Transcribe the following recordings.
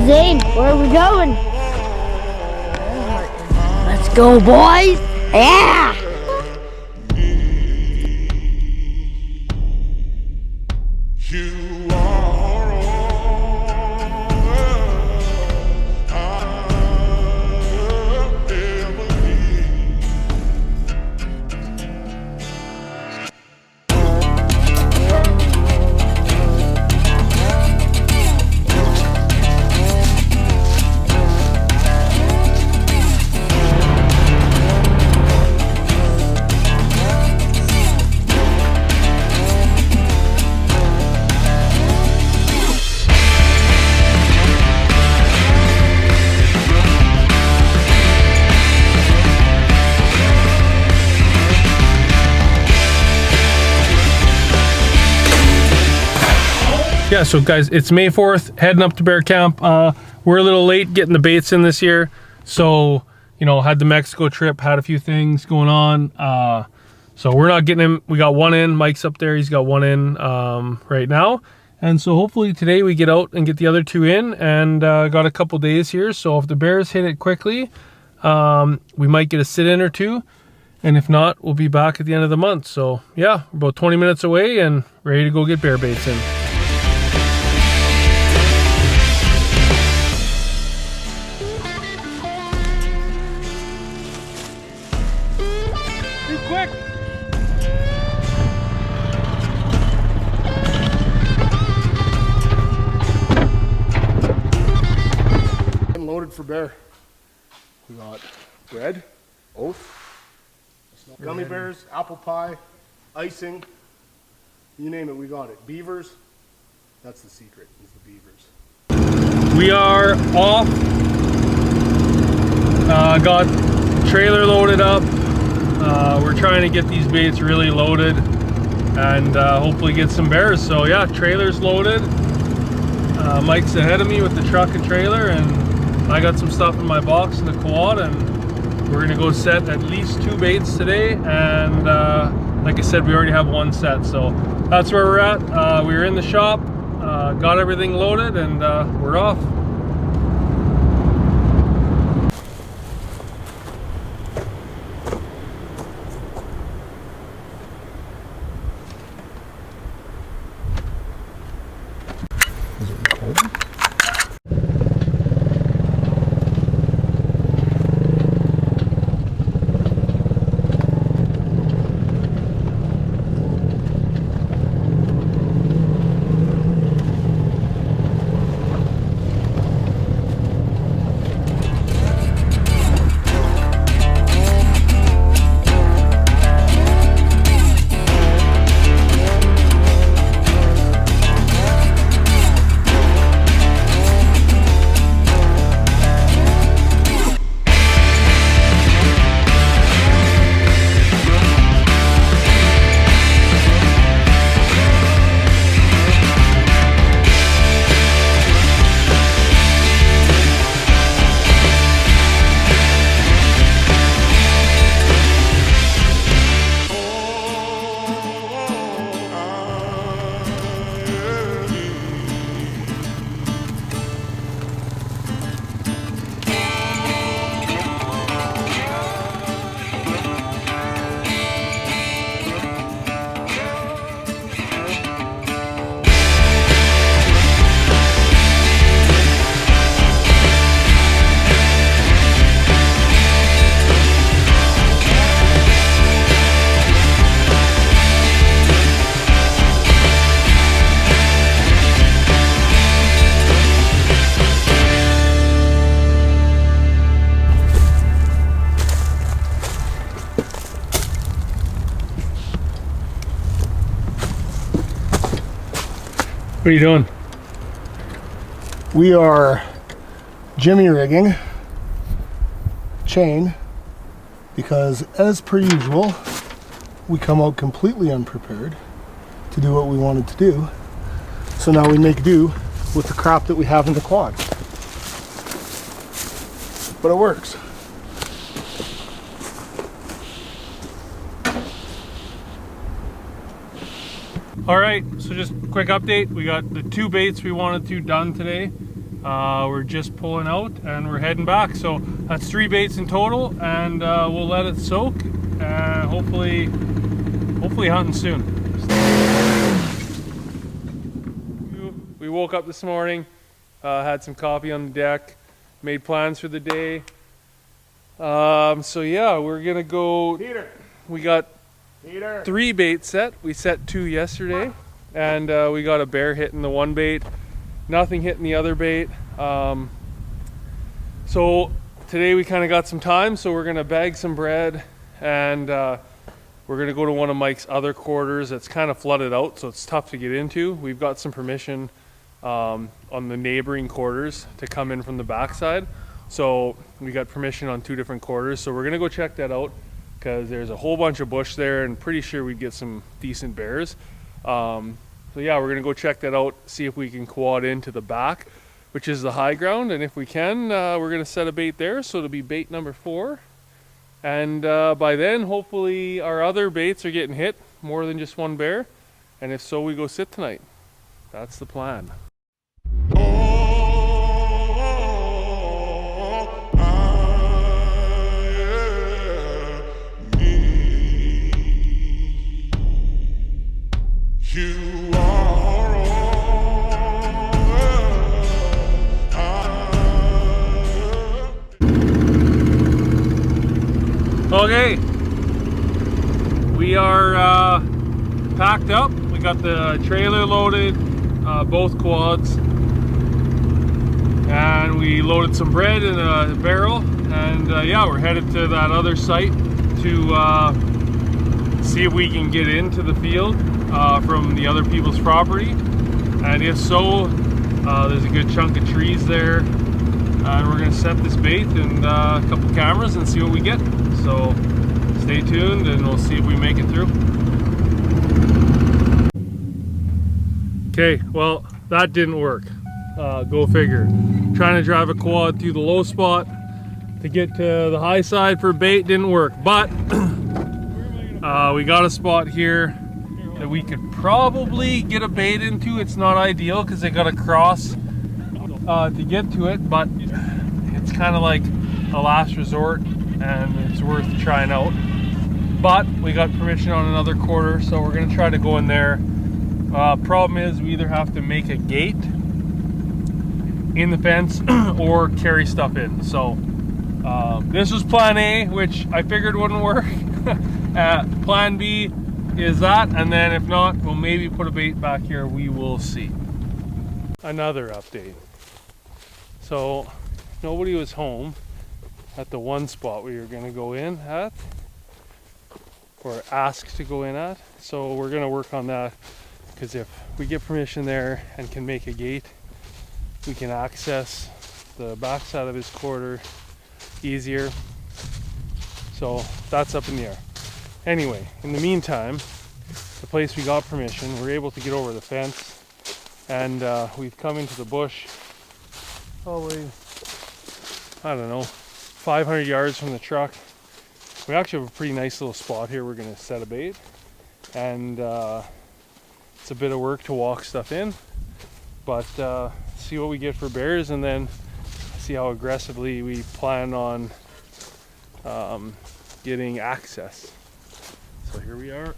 Zane, where are we going? Let's go, boys! Yeah! Yeah, so guys, it's May 4th, heading up to bear camp. We're a little late getting the baits in this year. So, you know, had the Mexico trip, had a few things going on. So we're not getting him. We got one in, Mike's up there, he's got one in right now. And so hopefully today we get out and get the other two in, and got a couple days here. So if the bears hit it quickly, we might get a sit-in or two. And if not, we'll be back at the end of the month. So yeah, we're about 20 minutes away and ready to go get bear baits in. Quick! I'm loaded for bear. We got bread, oath, gummy bears, apple pie, icing, you name it, we got it. Beavers, that's the secret, is the beavers. We are off. Got trailer loaded up. We're trying to get these baits really loaded and hopefully get some bears. So yeah, trailer's loaded. Mike's ahead of me with the truck and trailer, and I got some stuff in my box in the quad, and we're gonna go set at least 2 baits today. And like I said, we already have 1 set, so that's where we're at. We were in the shop, got everything loaded, and we're off. What are you doing? We are jimmy rigging chain because, as per usual, we come out completely unprepared to do what we wanted to do. So now we make do with the crap that we have in the quad. But it works. All right, so just a quick update. We got the 2 baits we wanted to done today. we're just pulling out and we're heading back. So that's 3 baits in total, and we'll let it soak and hopefully hunting soon. We woke up this morning, had some coffee on the deck, made plans for the day. So yeah, we're gonna go. Peter. We got Peter. 3 baits set. We set 2 yesterday, and we got a bear hitting the one bait, nothing hitting the other bait. So today we kind of got some time, so we're gonna bag some bread, and we're gonna go to one of Mike's other quarters that's kind of flooded out, so it's tough to get into. We've got some permission on the neighboring quarters to come in from the backside, so we got permission on 2 different quarters. So we're gonna go check that out, because there's a whole bunch of bush there and pretty sure we'd get some decent bears. So yeah, we're gonna go check that out, see if we can quad into the back, which is the high ground, and if we can, we're gonna set a bait there, so it'll be bait number 4. And by then, hopefully our other baits are getting hit, more than just one bear, and if so, we go sit tonight. That's the plan. Okay, we are packed up. We got the trailer loaded, both quads, and we loaded some bread in a barrel, and yeah, we're headed to that other site to see if we can get into the field from the other people's property, and if so, there's a good chunk of trees there, and we're gonna set this bait and a couple cameras and see what we get. So stay tuned and we'll see if we make it through. Okay, well, that didn't work. Go figure. Trying to drive a quad through the low spot to get to the high side for bait didn't work, but we got a spot here that we could probably get a bait into. It's not ideal because they got to cross to get to it, but it's kind of like a last resort and it's worth trying out. But we got permission on another quarter, so we're gonna try to go in there. Problem is we either have to make a gate in the fence or carry stuff in. So this was plan A, which I figured wouldn't work. Plan B is that, and then if not, we'll maybe put a bait back here. We will see. Another update. So nobody was home at the one spot we were going to go in at, or asked to go in at. So we're going to work on that, because if we get permission there and can make a gate, we can access the backside of his quarter easier. So that's up in the air. Anyway, in the meantime, the place we got permission, we're able to get over the fence, and we've come into the bush probably, I don't know, 500 yards from the truck. We actually have a pretty nice little spot here. We're going to set a bait, and it's a bit of work to walk stuff in, but see what we get for bears, and then see how aggressively we plan on getting access. So here we are.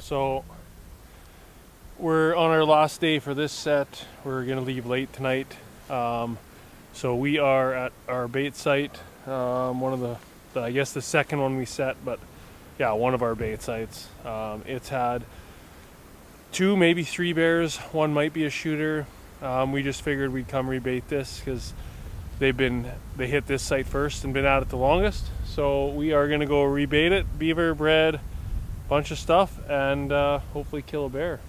So we're on our last day for this set. We're gonna leave late tonight. So we are at our bait site, one of the I guess the second one we set, but yeah, one of our bait sites. It's had 2, maybe 3 bears. One might be a shooter. We just figured we'd come rebait this because they hit this site first and been at it the longest. So we are gonna go rebait it, beaver, bread, bunch of stuff, and hopefully kill a bear.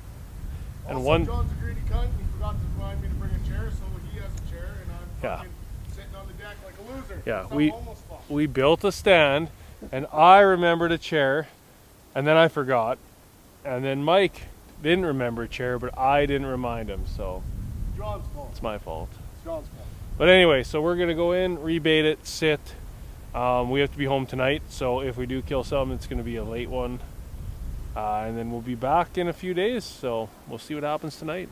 And also, John's a greedy cunt. He forgot to remind me to bring a chair, so he has a chair, and I'm fucking sitting on the deck like a loser. Yeah, so we built a stand, and I remembered a chair, and then I forgot, and then Mike didn't remember a chair, but I didn't remind him, so John's fault. it's my fault. It's John's fault. But anyway, so we're gonna go in, rebait it, sit. We have to be home tonight, so if we do kill some, it's gonna be a late one. And then we'll be back in a few days, so we'll see what happens tonight.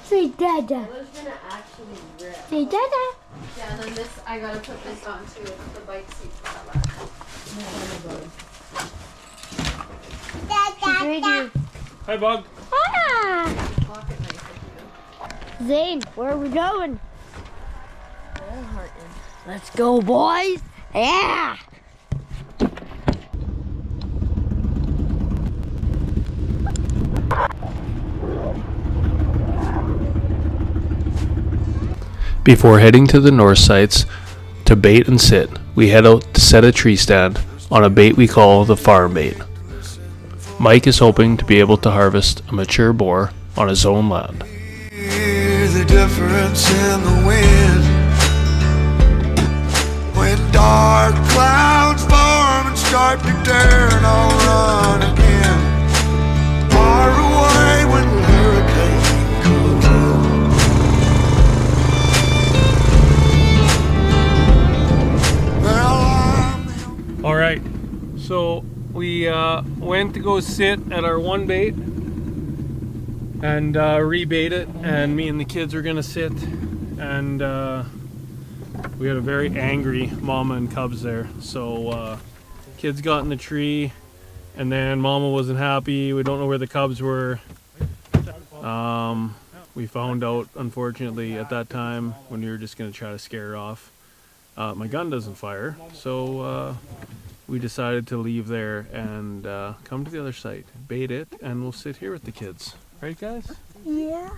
Say dada. I was gonna actually rip. Say dada. Yeah, and then this, I gotta put this on too. It's the bike seat for that Dada. Hi, Bug. Ah. pocket knife. Zane, where are we going? Let's go, boys. Yeah. Before heading to the north sites to bait and sit, we head out to set a tree stand on a bait we call the farm bait. Mike is hoping to be able to harvest a mature boar on his own land. Hear the difference in the wind when dark clouds form and start to turn. I'll run again, far away when the hurricane comes in. Well, All right, so we went to go sit at our one bait and rebait it, and me and the kids are gonna sit, and we had a very angry mama and cubs there. So kids got in the tree, and then mama wasn't happy. We don't know where the cubs were. We found out, unfortunately, at that time when we were just gonna try to scare her off. My gun doesn't fire, so we decided to leave there and come to the other site, bait it, and we'll sit here with the kids. Right, guys? Yeah.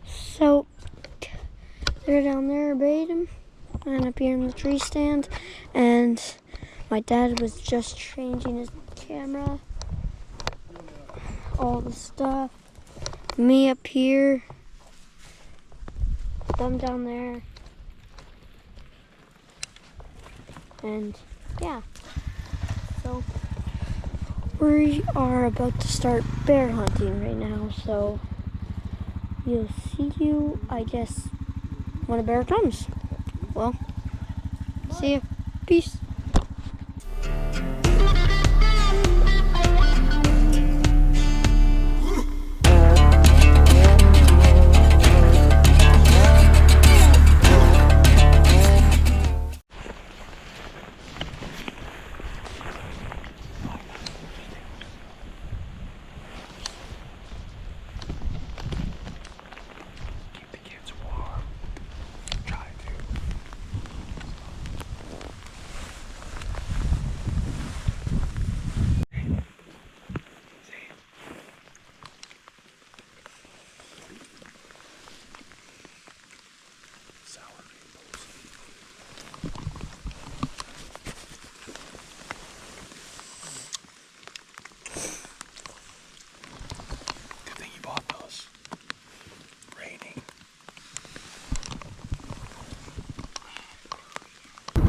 So they're down there baiting and up here in the tree stand, and my dad was just changing his camera, all the stuff. Me up here, them down there, and yeah, so we are about to start bear hunting right now, so you'll see you, I guess, when a bear comes. Well, see ya. Peace.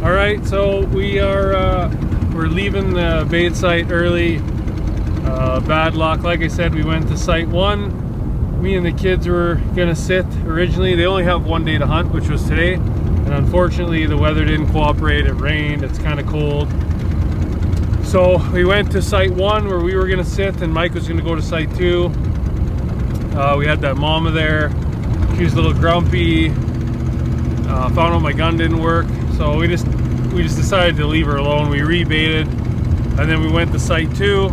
All right, so we're leaving the bait site early. Bad luck, like I said, we went to site 1. Me and the kids were gonna sit originally. They only have 1 day to hunt, which was today, and unfortunately the weather didn't cooperate. It rained, it's kind of cold. So we went to site 1 where we were gonna sit, and Mike was gonna go to site 2. We had that mama there. She was a little grumpy. Found out my gun didn't work, so we just decided to leave her alone. We rebaited, and then we went to site 2.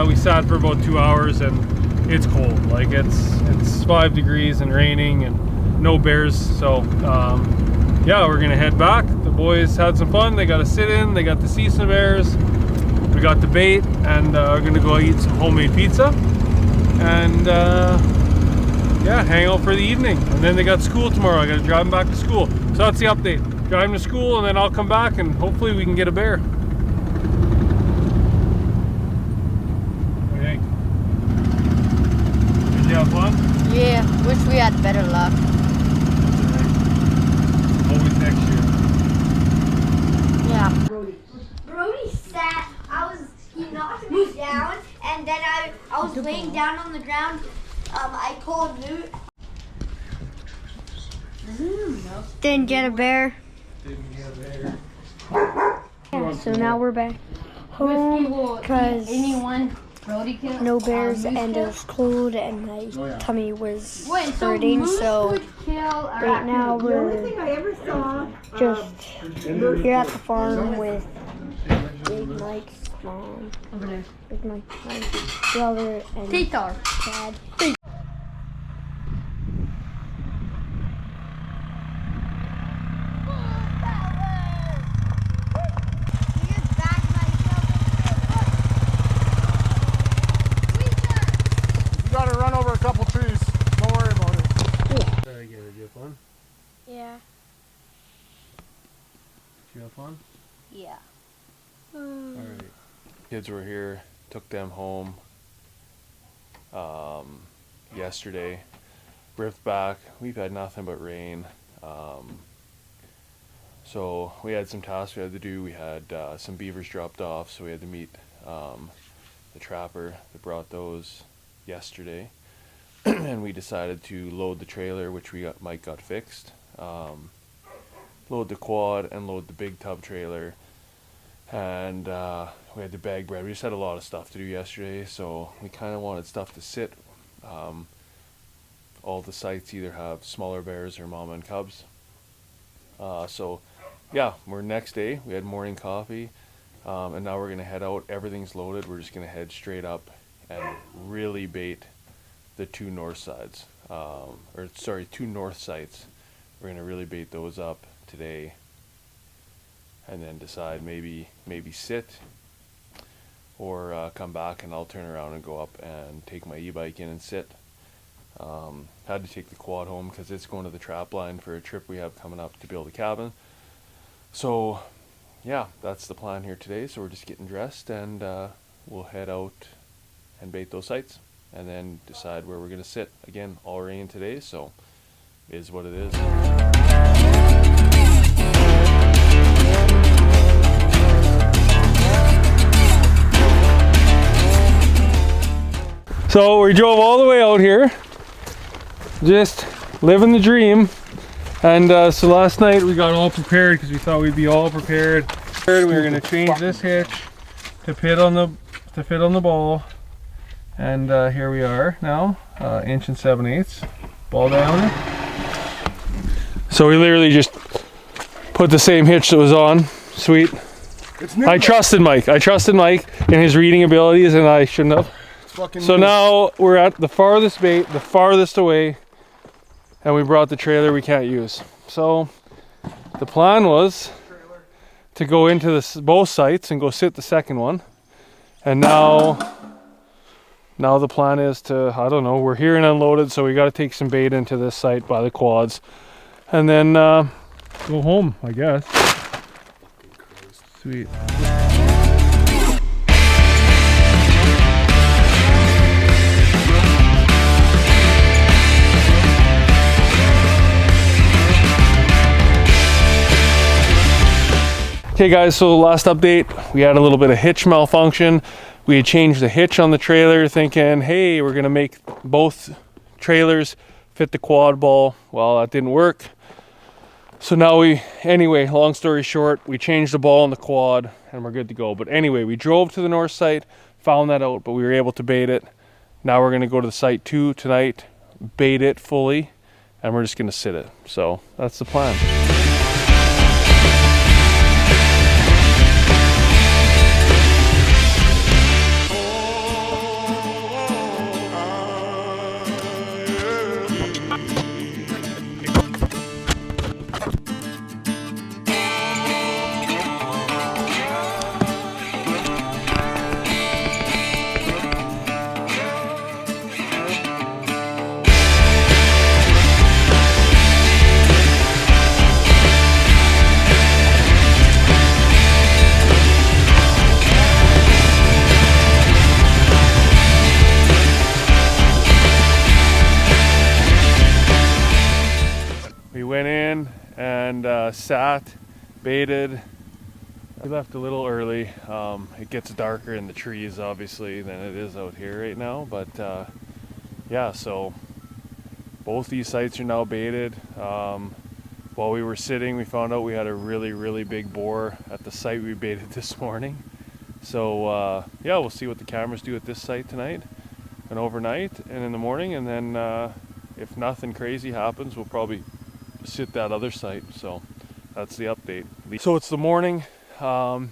We sat for about 2 hours, and it's cold. Like it's 5 degrees and raining and no bears. So yeah, we're gonna head back. The boys had some fun. They got to sit in. They got to see some bears. We got the bait, and we're gonna go eat some homemade pizza, and yeah, hang out for the evening. And then they got school tomorrow. I gotta drive them back to school. So that's the update. Drive them to school, and then I'll come back, and hopefully we can get a bear. What do you think? Did you have fun? Yeah, wish we had better luck. Always next year. Yeah. Brody sat, he knocked me down, and then I was laying down on the ground. I called Newt. Didn't get a bear. Didn't get a bear. Yeah, so now we're back home because no bears, and it was cold, and my tummy was hurting. So right now we're just here at the farm with Big Mike's mom, Big Mike's brother, and Dad. Gotta run over a couple trees. Don't worry about it. Did you have fun? Yeah. Did you have fun? Yeah. Alright. Kids were here, took them home yesterday. Rift back. We've had nothing but rain. So we had some tasks we had to do. We had some beavers dropped off, so we had to meet the trapper that brought those yesterday. And we decided to load the trailer, which Mike got fixed. Load the quad and load the big tub trailer. And we had to bag bread. We just had a lot of stuff to do yesterday, so we kind of wanted stuff to sit. All the sites either have smaller bears or mama and cubs. So yeah, we're next day. We had morning coffee, and now we're gonna head out. Everything's loaded. We're just gonna head straight up and really bait the 2 north sides. Two north sites. We're gonna really bait those up today, and then decide maybe sit or come back, and I'll turn around and go up and take my e-bike in and sit. Had to take the quad home because it's going to the trap line for a trip we have coming up to build a cabin. So yeah, that's the plan here today. So we're just getting dressed, and we'll head out and bait those sites, and then decide where we're gonna sit. Again, all rain today, so it is what it is. So we drove all the way out here, just living the dream. And so last night we got all prepared because we thought we'd be all prepared. We were gonna change this hitch to fit on the ball, and here we are now, 1 7/8 ball diameter. So we literally just put the same hitch that was on. Sweet. I trusted Mike in his reading abilities, and I shouldn't have. So now we're at the farthest bait, the farthest away, and we brought the trailer we can't use. So the plan was to go into both sites and go sit the second one. And now the plan is to, I don't know, we're here and unloaded, so we got to take some bait into this site by the quads, and then go home, I guess. Sweet. Okay guys, so last update, we had a little bit of hitch malfunction. We had changed the hitch on the trailer thinking, hey, we're gonna make both trailers fit the quad ball. Well, that didn't work. So now anyway, long story short, we changed the ball on the quad and we're good to go. But anyway, we drove to the north site, found that out, but we were able to bait it. Now we're gonna go to the site 2 tonight, bait it fully, and we're just gonna sit it. So that's the plan. We went in and sat, baited. We left a little early. It gets darker in the trees obviously than it is out here right now, but yeah, so both these sites are now baited. While we were sitting, we found out we had a really big boar at the site we baited this morning. So yeah, we'll see what the cameras do at this site tonight and overnight and in the morning, and then if nothing crazy happens, we'll probably sit that other site. So that's the update. So it's the morning. I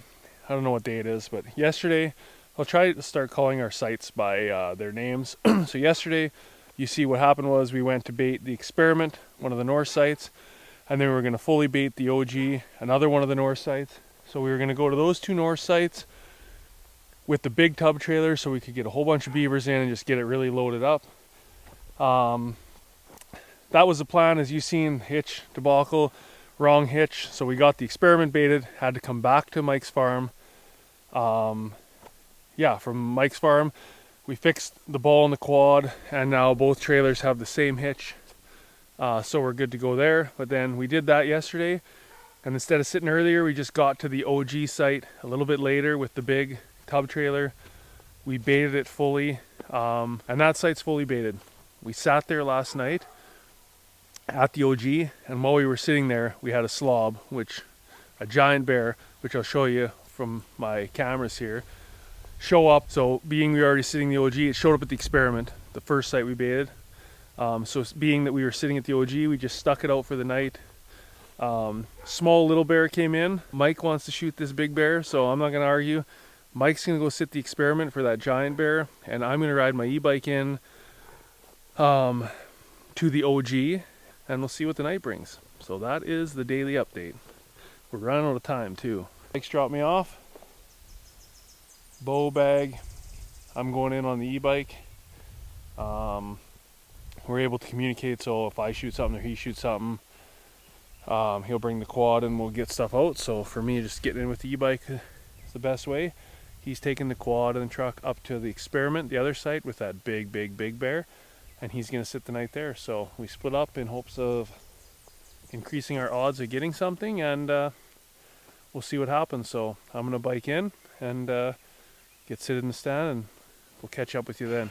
don't know what day it is, but yesterday, I'll try to start calling our sites by their names. So yesterday, you see what happened was we went to bait the Experiment, one of the north sites, and then we were going to fully bait the OG, another one of the north sites. So we were going to go to those 2 north sites with the big tub trailer so we could get a whole bunch of beavers in and just get it really loaded up. That was the plan. As you seen, hitch debacle, wrong hitch. So we got the Experiment baited, had to come back to Mike's farm. Yeah, from Mike's farm, we fixed the ball in the quad, and now both trailers have the same hitch. So we're good to go there. But then we did that yesterday, and instead of sitting earlier, we just got to the OG site a little bit later with the big tub trailer. We baited it fully, and that site's fully baited. We sat there last night at the OG, and while we were sitting there, we had a slob, a giant bear, which I'll show you from my cameras here, show up. So being we were already sitting the OG, it showed up at the Experiment, the first site we baited. So being that we were sitting at the OG, we just stuck it out for the night. Small little bear came in. Mike wants to shoot this big bear, so I'm not gonna argue. Mike's gonna go sit the Experiment for that giant bear, and I'm gonna ride my e-bike in to the OG, and we'll see what the night brings. So that is the daily update. We're running out of time too. Mike's dropped me off. Bow bag. I'm going in on the e-bike. We're able to communicate, so if I shoot something or he shoots something, he'll bring the quad and we'll get stuff out. So for me, just getting in with the e-bike is the best way. He's taking the quad and the truck up to the Experiment, the other site, with that big bear, and he's gonna sit the night there. So we split up in hopes of increasing our odds of getting something, and we'll see what happens. So I'm gonna bike in and get sit in the stand, and we'll catch up with you then.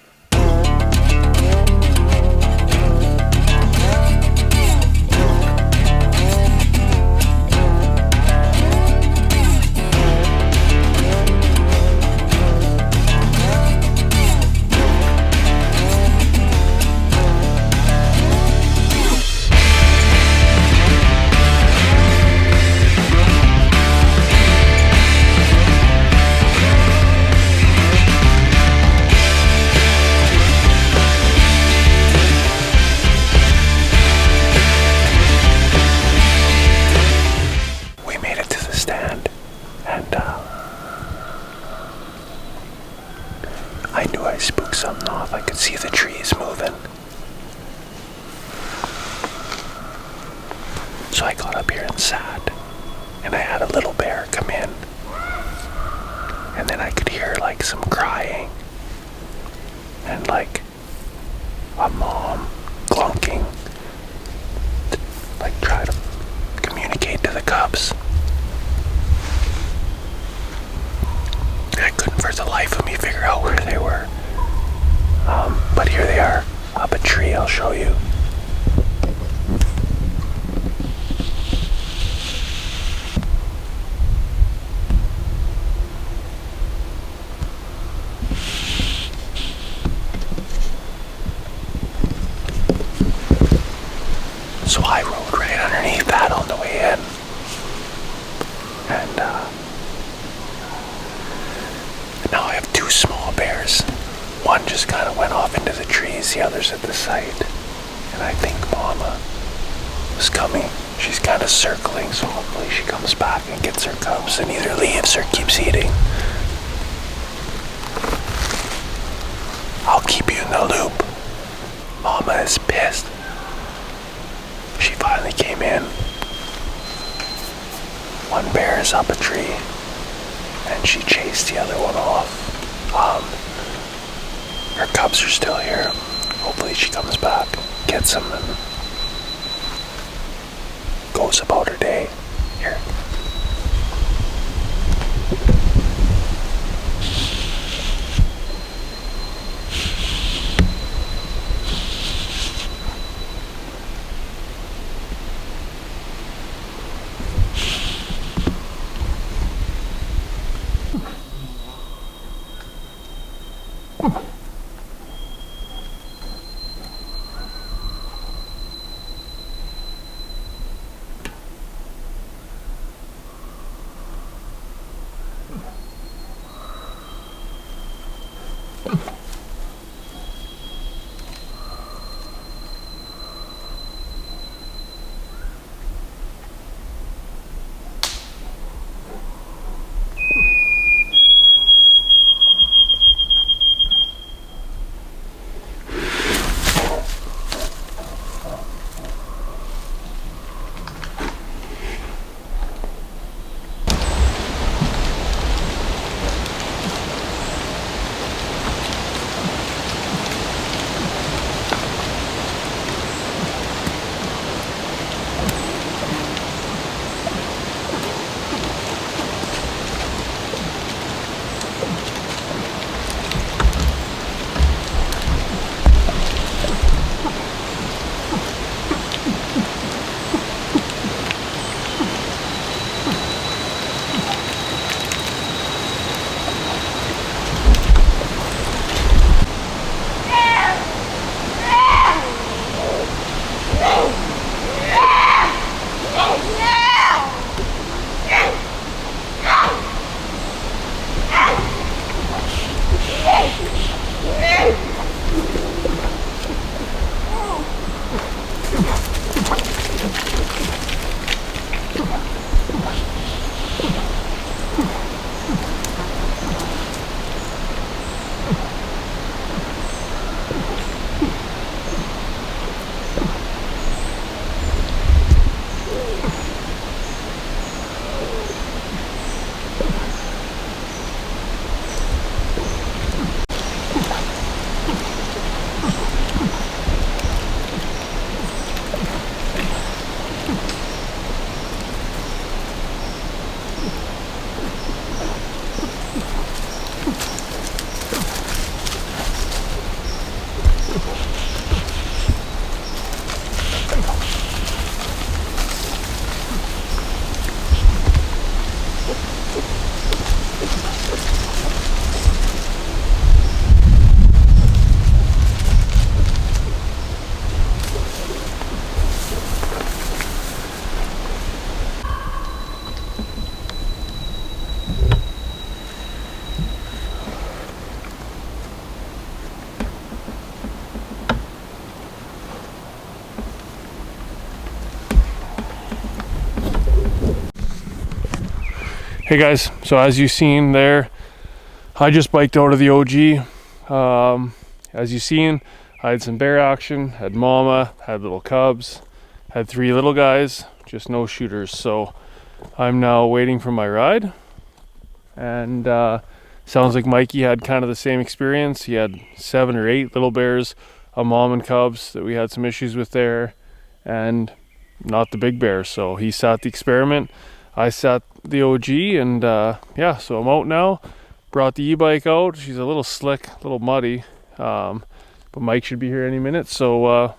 I knew I spooked something off. I could see the trees moving. So I got up here and sat, and I had a little bear come in. And then I could hear like some crying and like a mom clunking, like try to communicate to the cubs. And now I have 2 small bears. One just kind of went off into the trees, the other's at the site. And I think Mama is coming. She's kind of circling, so hopefully she comes back and gets her cubs and either leaves or keeps eating. I'll keep you in the loop. Mama is pissed. She finally came in. One bear is up a tree, and she chased the other one off. Her cubs are still here. Hopefully she comes back, gets them, and goes about her day. Here. Hey guys, so as you've seen there, I just biked out of the OG. As you've seen, I had some bear action, had mama, had little cubs, had 3 little guys, just no shooters. So I'm now waiting for my ride. And sounds like Mikey had kind of the same experience. He had 7 or 8 little bears, a mom and cubs that we had some issues with there, and not the big bear. So he sat the experiment. I sat the OG, and yeah, so I'm out now. Brought the e-bike out. She's a little slick, a little muddy, but Mike should be here any minute. So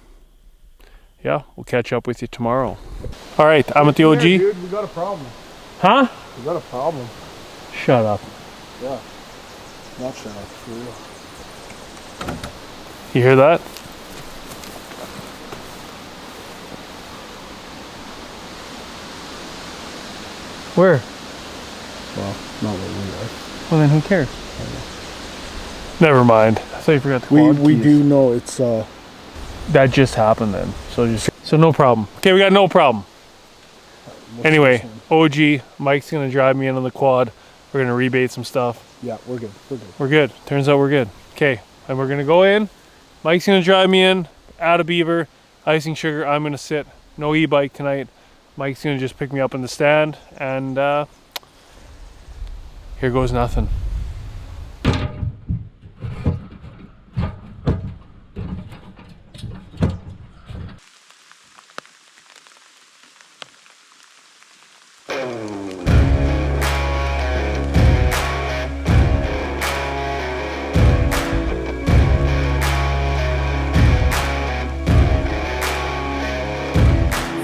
yeah, we'll catch up with you tomorrow. All right, I'm at the OG. There, dude, we got a problem. Huh? We got a problem. Shut up. Yeah. Not shut up, for real. You hear that? Where? Well, not what we are. Well, then who cares? Never mind. I thought you forgot the quad We keys. do know it's That just happened then. So no problem. Okay, we got no problem. Anyway, OG, Mike's gonna drive me in on the quad. We're gonna rebait some stuff. Yeah, we're good. We're good. We're good. Turns out we're good. Okay, and we're gonna go in. Mike's gonna drive me in, add a beaver, icing sugar. I'm gonna sit. No e-bike tonight. Mike's gonna just pick me up in the stand, and here goes nothing.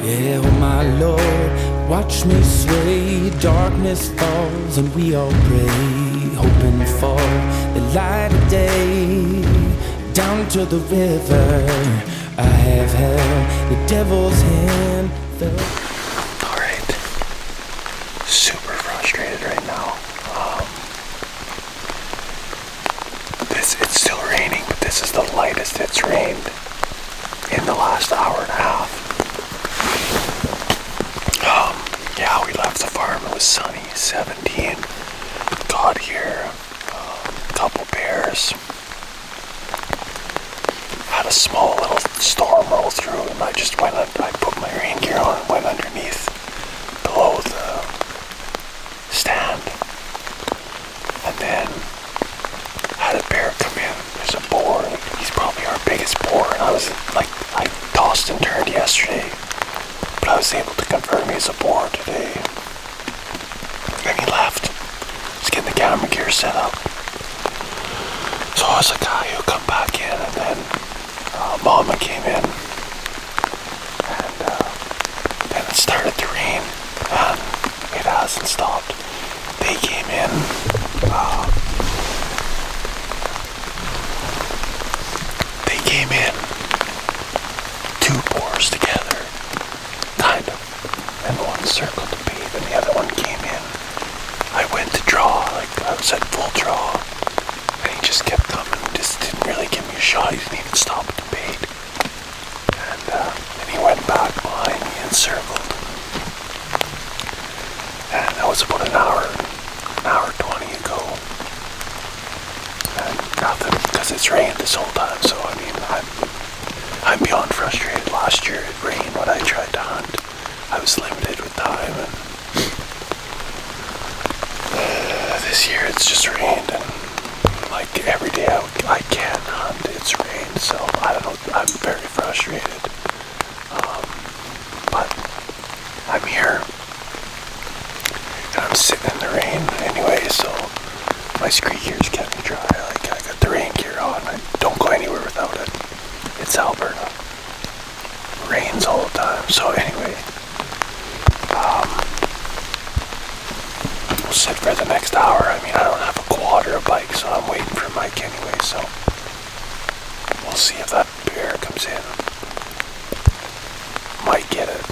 Yeah, oh my Lord, watch me sway. Darkness falls and we all pray, hoping for the light of day. Down to the river, I have held the devil's hand. Alright. Super frustrated right now. It's still raining, but this is the lightest it's rained in the last hour and a half. Yeah, we left the farm. It was sunny, 17. Got here, a couple bears. Had a small little storm roll through, and I just went. I put my rain gear on and went underneath, below the stand, and then had a bear come in. There's a boar. He's probably our biggest boar, and I tossed and turned yesterday. But I was able to confirm he's a boar today. Then he left. He's getting the camera gear set up. So I was like, he'll come back in, and then Mama came in, and then it started to rain, and it hasn't stopped. They came in. Two boars together. Kind of. And one circled the bait and the other one came in. I went to draw, I was at full draw, and he just kept coming, just didn't really give me a shot. He didn't even stop at the bait. And then he went back behind me and circled. And that was about an hour 20 ago. And nothing, because it's rained this whole time, so I mean, I'm beyond frustrated. Last year it rained when I tried to hunt. I was limited with time, and this year it's just rained, and like every day I can't hunt, it's rained, so I don't know, I'm very frustrated. But I'm here, and I'm sitting in the rain anyway, so my ski gear's kept me dry. I got the rain gear on, I don't go anywhere without it. It's Alberta. Rains all the time. So anyway, we'll sit for the next hour. I mean, I don't have a quad or a bike, so I'm waiting for Mike anyway, so we'll see if that bear comes in. Might get it.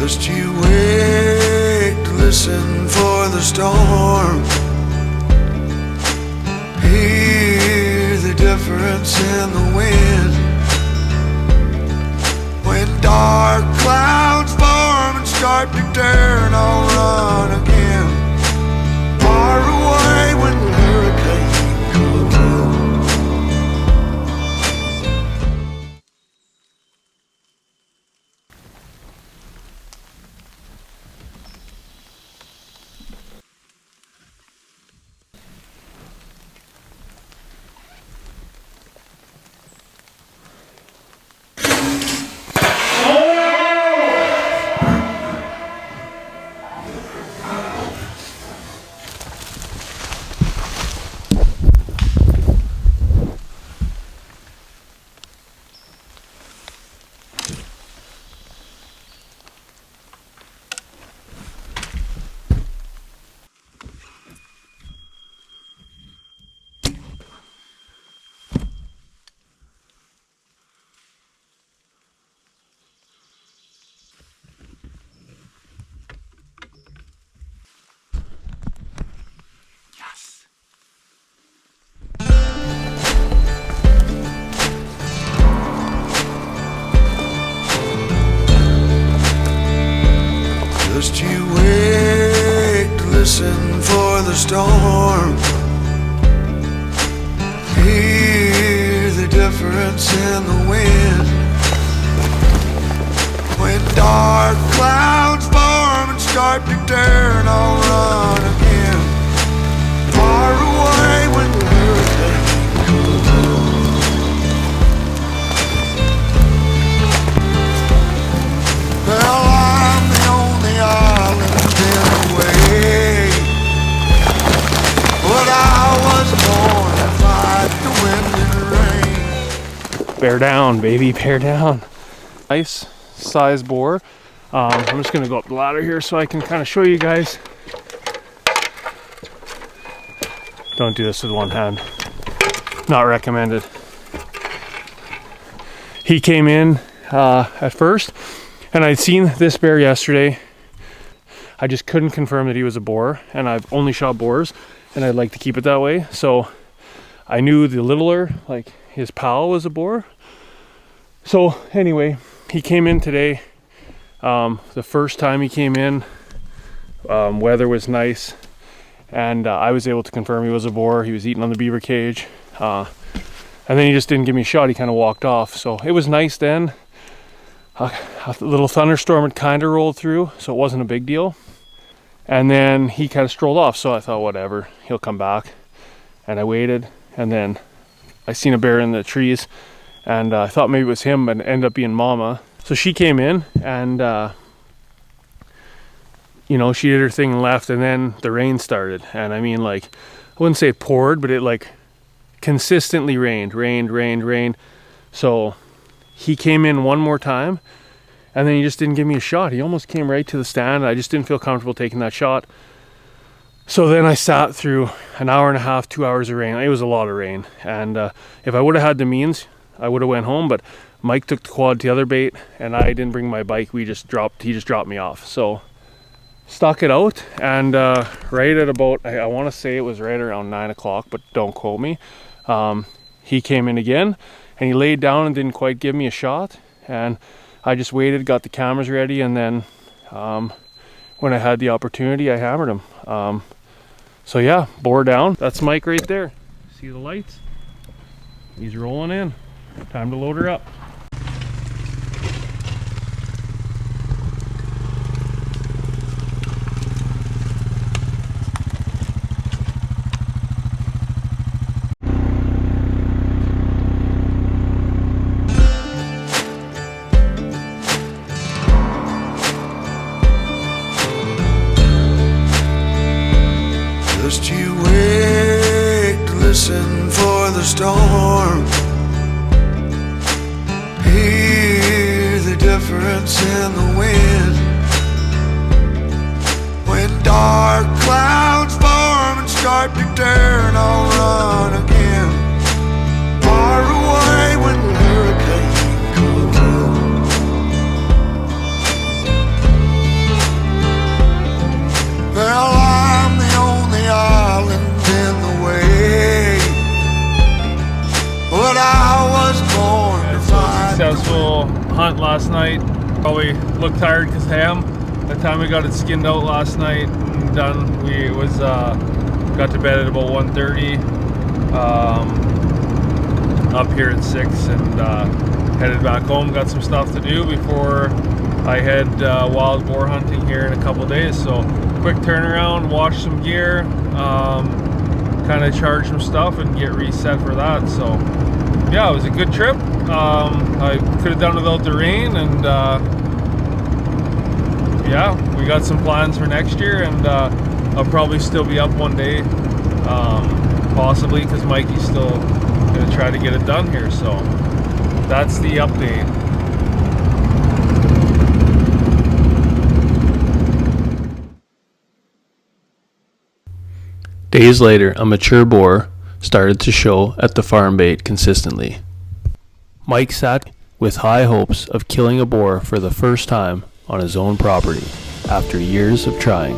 Just you wait to listen for the storm. Hear the difference in the wind. When dark clouds form and start to turn, I'll run again. Far away when the hurricane comes in. storm. Hear the difference in the wind. When dark clouds form and start to turn, I'll run again. Far away when the hurricane comes in. Well, I'm the only island in the way, but I was born to fight the wind and rain. Bear down, baby, bear down. Nice size boar. I'm just gonna go up the ladder here so I can kind of show you guys. Don't do this with one hand. Not recommended. He came in at first, and I'd seen this bear yesterday. I just couldn't confirm that he was a boar, and I've only shot boars, and I'd like to keep it that way. So I knew the littler, like his pal, was a boar. So anyway, he came in today. The first time he came in, weather was nice, and I was able to confirm he was a boar. He was eating on the beaver cage, and then he just didn't give me a shot. He kind of walked off. So it was nice then. A little thunderstorm had kind of rolled through, so it wasn't a big deal. And then he kind of strolled off, so I thought, whatever, he'll come back. And I waited, and then I seen a bear in the trees, and I thought maybe it was him, but it ended up being Mama. So she came in, and you know, she did her thing and left, and then the rain started. And I mean, like, I wouldn't say it poured, but it like consistently rained. So he came in one more time, and then he just didn't give me a shot. He almost came right to the stand. I just didn't feel comfortable taking that shot. So then I sat through an hour and a half, 2 hours of rain. It was a lot of rain. And if I would have had the means, I would have went home, but Mike took the quad to the other bait, and I didn't bring my bike. He just dropped me off. So stuck it out, and right at about, I want to say it was right around 9 o'clock, but don't quote me. He came in again, and he laid down and didn't quite give me a shot. And I just waited, got the cameras ready, and then when I had the opportunity, I hammered him. So yeah, bore down. That's Mike right there. See the lights? He's rolling in. Time to load her up. Just you wait to listen for the storm. Hear the difference in the wind. When dark clouds form and start to turn, I'll run again. Far away when the hurricane comes in. Well, I'm the only island in the way, but I was born to fight. Successful hunt last night. Probably looked tired because I am. By the time we got it skinned out last night and done, we got to bed at about 1:30. Up here at 6 and headed back home. Got some stuff to do before I head wild boar hunting here in a couple days. So quick turnaround, wash some gear, kind of charge some stuff and get reset for that. So yeah, it was a good trip. I could have done without the rain, and yeah, we got some plans for next year, and I'll probably still be up one day, possibly, because Mikey's still going to try to get it done here. So that's the update. Days later, a mature boar started to show at the farm bait consistently. Mike sat with high hopes of killing a boar for the first time on his own property after years of trying.